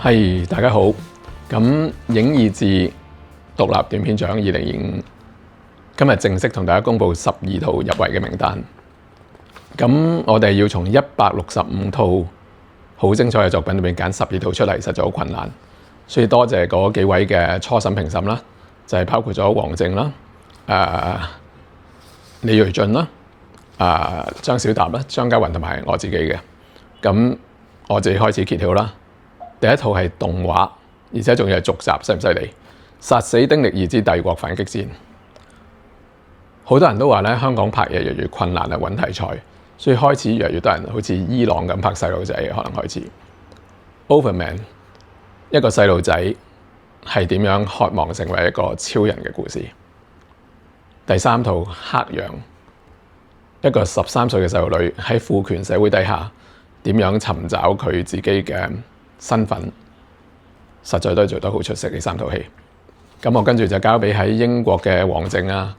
係，大家好。咁影意志獨立短片獎2025今日正式同大家公布12套入圍嘅名單。咁我哋要從165套好精彩嘅作品裏面揀12套出嚟，實在好困難。所以多謝嗰幾位嘅初審評審啦，就係包括咗黃靖啦、李睿俊啦、張小踏啦、張家雲同埋我自己嘅。咁我自己開始揭曉啦。第一套係動畫，而且仲要係續集，犀唔犀利？殺死丁力二之帝國反擊戰。好多人都話咧，香港拍嘢越嚟越困難啊，揾題材，所以開始越嚟越多人好似伊朗咁拍細路仔，可能開始。Overman 一個細路仔係點樣渴望成為一個超人嘅故事。第三套黑羊，一個13歲嘅細路女喺父權社會底下點樣尋找佢自己嘅身份，實在都係做得好出色。呢三套戲，咁我跟住就交俾喺英國嘅黃靖啊，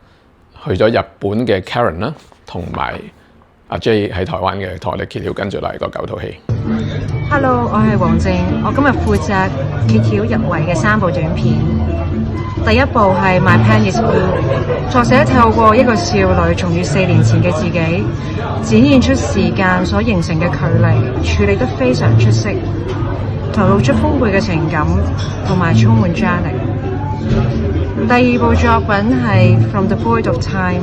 去咗日本嘅 Karen 啦，同埋阿 J 喺台灣嘅，同我哋揭曉跟住嚟個9套戲。Hello， 我係黃靖，我今日負責揭曉入圍嘅3部短片。第一部係 My Pen is Blue， 作者透過一個少女重遇4年前嘅自己，展現出時間所形成嘅距離，處理得非常出色，透露出豐沛嘅情感同埋充滿張力。第二部作品係 From the Void of Time，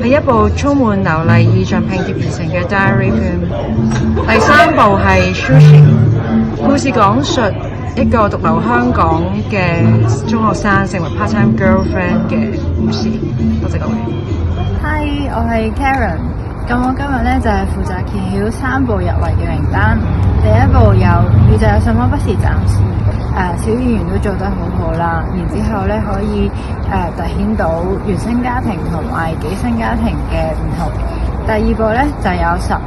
係一部充滿流麗意象拼貼而成嘅 diary film。第三部係 Sushi， 故事講述一個獨留香港嘅中學生成為 part-time girlfriend 嘅故事。多謝各位。Hi， 我係 Karen。咁我今日咧就係負責揭曉3部入圍嘅名單。第一部有宇宙有什麼不是暫時，小演員都做得好好啦。然之後咧可以凸顯到原生家庭同埋寄生家庭嘅唔同。第二部咧就有15。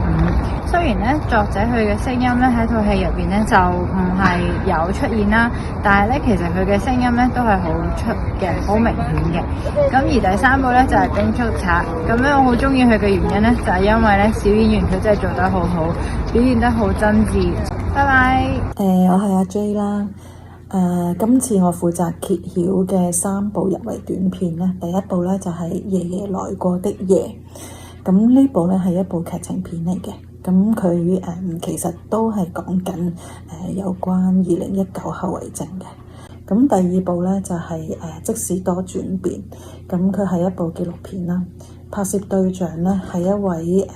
雖然咧作者佢嘅聲音咧喺套戲入邊咧就唔係有出現啦，但係咧其實佢嘅聲音咧都係好出嘅，好明顯嘅。咁而第三部咧就係冰速賊。咁咧我好中意佢嘅原因咧就係因為咧小演員佢真係做得好好，表現得好真摯。拜拜。我係阿 J 啦。今次我負責揭曉嘅3部入圍短片咧，第一部咧就係爺爺來過的夜。咁呢部咧係一部劇情片嚟嘅。咁佢其實都係講緊有關2019後遺症嘅。咁第二部咧就係即使多轉變。咁佢係一部紀錄片啦。拍攝對象咧係一位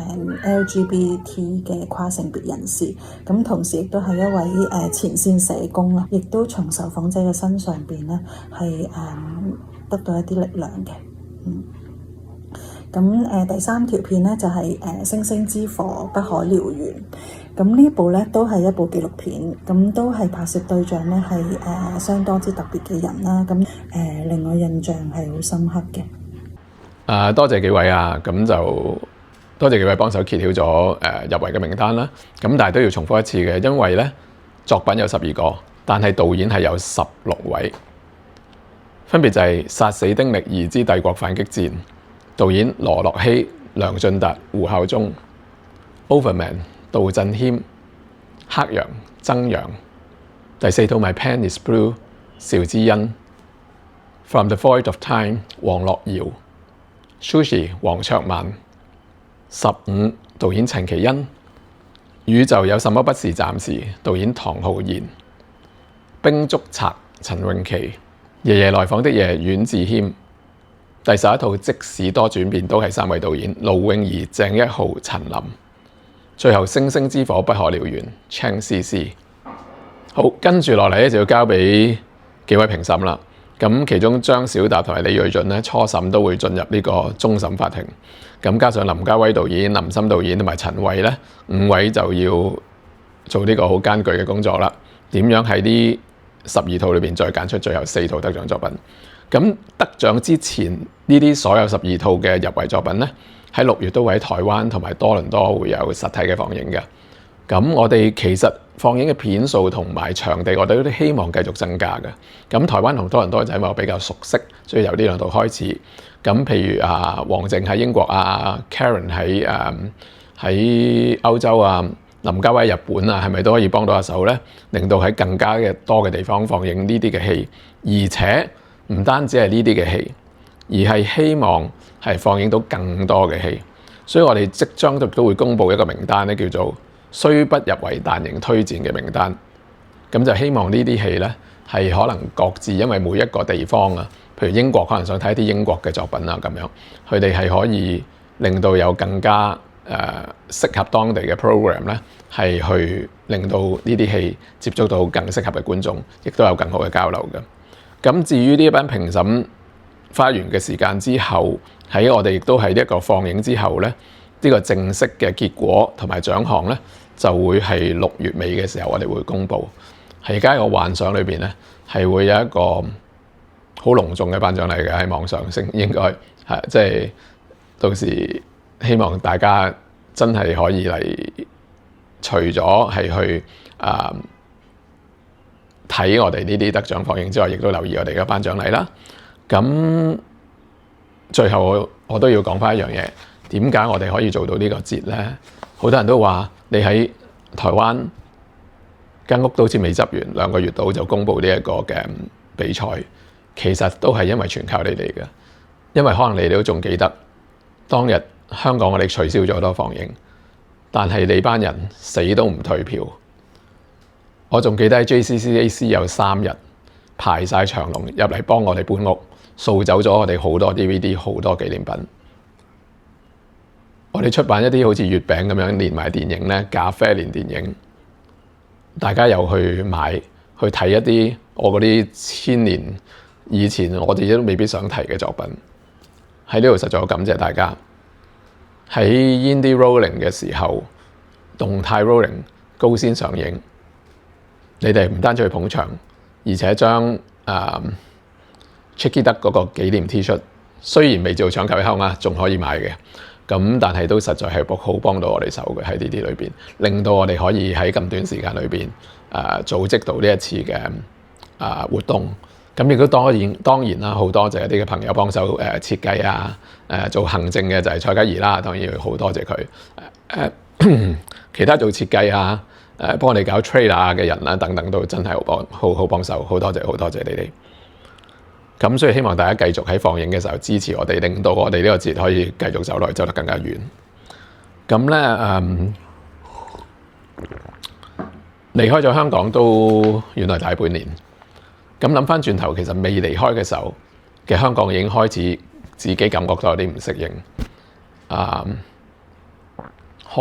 LGBT 嘅跨性別人士。咁同時亦都係一位前線社工啦，亦都從受訪者嘅身上邊咧係得到一啲力量嘅。咁第三條片咧就係星星之火不可燎原。咁呢部咧都係一部紀錄片，咁都係拍攝對象咧係相當之特別嘅人啦。咁令我印象係好深刻嘅。多謝幾位啊，咁就多謝幾位幫手揭曉咗入圍嘅名單啦。咁但係都要重複一次嘅，因為咧作品有12個，但係導演係有16位，分別就係殺死丁力二之帝國反擊戰。導演羅樂希、梁進達、胡孝忠。Overman 杜振謙。黑羊曾陽。第4套 My Pen is Blue 邵之欣。From the Void of Time 黃樂瑤。Sushi 黃卓曼。15導演陳其恩。宇宙有什麼不是暫時導演唐浩然。冰足賊陳詠琪。爺爺來訪的夜阮智謙。第11套即使多轉變都係3位導演盧詠儀、鄭一豪、陳琳。最後星星之火不可燎原 Chang CC。好，跟住落嚟咧就要交俾幾位評審啦。咁其中張小踏同埋李睿俊咧初審都會進入呢個終審法庭。咁加上林家威導演、林森導演同埋陳慧咧5位就要做呢個好艱巨嘅工作啦。點樣喺呢12套裏邊再揀出最後4套得獎作品？咁得獎之前呢啲所有12套嘅入圍作品咧，喺6月都會喺台灣同埋多倫多會有實體嘅放映嘅。咁我哋其實放映嘅片數同埋場地，我哋都希望繼續增加嘅。咁台灣同多倫多就因為我比較熟悉，所以由呢兩度開始。咁譬如黃靖喺英國啊，Karen 喺歐洲啊，林家威日本啊，係咪都可以幫到下手呢？令到喺更加多嘅地方放映呢啲嘅戲，而且唔單止係呢啲嘅戲，而係希望係放映到更多嘅戲。所以我哋即將都會公布一個名單咧，叫做雖不入圍但仍推薦嘅名單。咁就希望呢啲戲咧係可能各自因為每一個地方啊，譬如英國可能想睇一啲英國嘅作品啊咁樣，佢哋係可以令到有更加適合當地嘅 program 咧，係去令到呢啲戲接觸到更適合嘅觀眾，亦都有更好嘅交流嘅。咁至於呢一班評審花完嘅時間之後，喺我哋亦都係呢一個放映之後咧，呢個正式嘅結果同埋獎項咧，就會係6月尾嘅時候我哋會公布。喺而家個幻想裏邊咧，係會有一個好隆重嘅頒獎禮嘅喺網上，應該係即係到時希望大家真係可以嚟，除咗係去睇我哋呢啲得獎放映之外，亦都留意我哋嘅頒獎禮啦。咁最後我都要講翻一樣嘢，點解我哋可以做到呢個節咧？好多人都話你喺台灣間屋都好似未執完，2個月到就公布呢一個嘅比賽，其實都係因為全靠你哋嘅。因為可能你哋都仲記得當日香港我哋取消咗好多放映，但係你班人死都唔退票。我仲記得喺 JCCAC 有3日排晒長龍入嚟幫我哋搬屋，掃走咗我哋好多 DVD 好多紀念品。我哋出版一啲好似月餅咁樣連埋電影咧，咖啡連電影，大家又去買去睇一啲我嗰啲千年以前我哋都未必想提嘅作品。喺呢度實在好感謝大家。喺 Indie Rolling 嘅時候，動態 Rolling 高先上映，你哋唔單止去捧場，而且將Chicky Duck 嗰個紀念 T 恤，雖然未做搶購一空啊，仲可以買嘅。咁但係都實在係好幫到我哋手嘅喺呢啲裏邊，令到我哋可以喺咁短時間裏邊組織到呢一次嘅活動。咁亦都當然啦，好多謝一啲嘅朋友幫手設計啊，做行政嘅就係蔡嘉怡啦，當然要好多謝佢。其他做設計啊，幫我哋搞 trailer 嘅人啦，等等都真係好幫手，好多謝你哋。咁所以希望大家繼續喺放映嘅時候支持我哋，令到我哋呢個節可以繼續走落去，走得更加遠。咁咧離開咗香港都原來大半年。咁諗翻轉頭，其實未離開嘅時候嘅香港已經開始自己感覺到有啲唔適應。可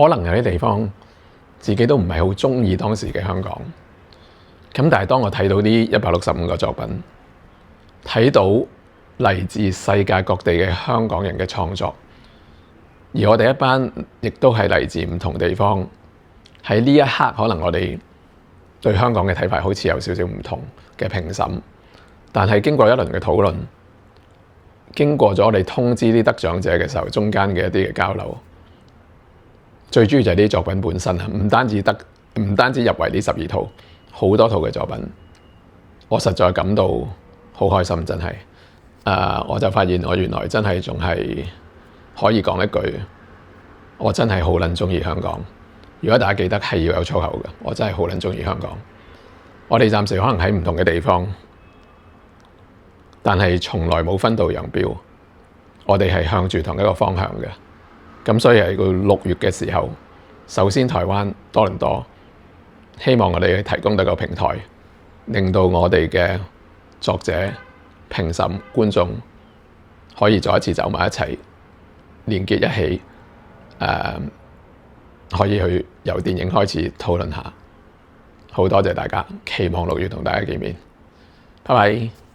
能有啲地方自己都唔係好中意當時嘅香港。咁但係當我睇到呢165個作品，睇到嚟自世界各地嘅香港人嘅創作，而我哋一班亦都係嚟自唔同地方。喺呢一刻，可能我哋對香港嘅睇法好似有少少唔同嘅評審，但係經過一輪嘅討論，經過咗我哋通知啲得獎者嘅時候，中間嘅一啲嘅交流，最主要就係啲作品本身啊，唔單止入圍呢12套，好多套嘅作品，我實在感到好開心，真係。我就發現我原來真係仲係可以講一句，我真係好撚鍾意香港。如果大家記得係要有粗口嘅，我真係好撚鍾意香港。我哋暫時可能喺唔同嘅地方，但係從來冇分道揚鑣。我哋係向住同一個方向嘅。咁所以喺個6月嘅時候，首先台灣多倫多，希望我哋提供到個平台，令到我哋嘅作者、評審、觀眾可以再一次走埋一齊，連結一起，可以去由電影開始討論下。好多謝大家，期望6月同大家見面。拜拜。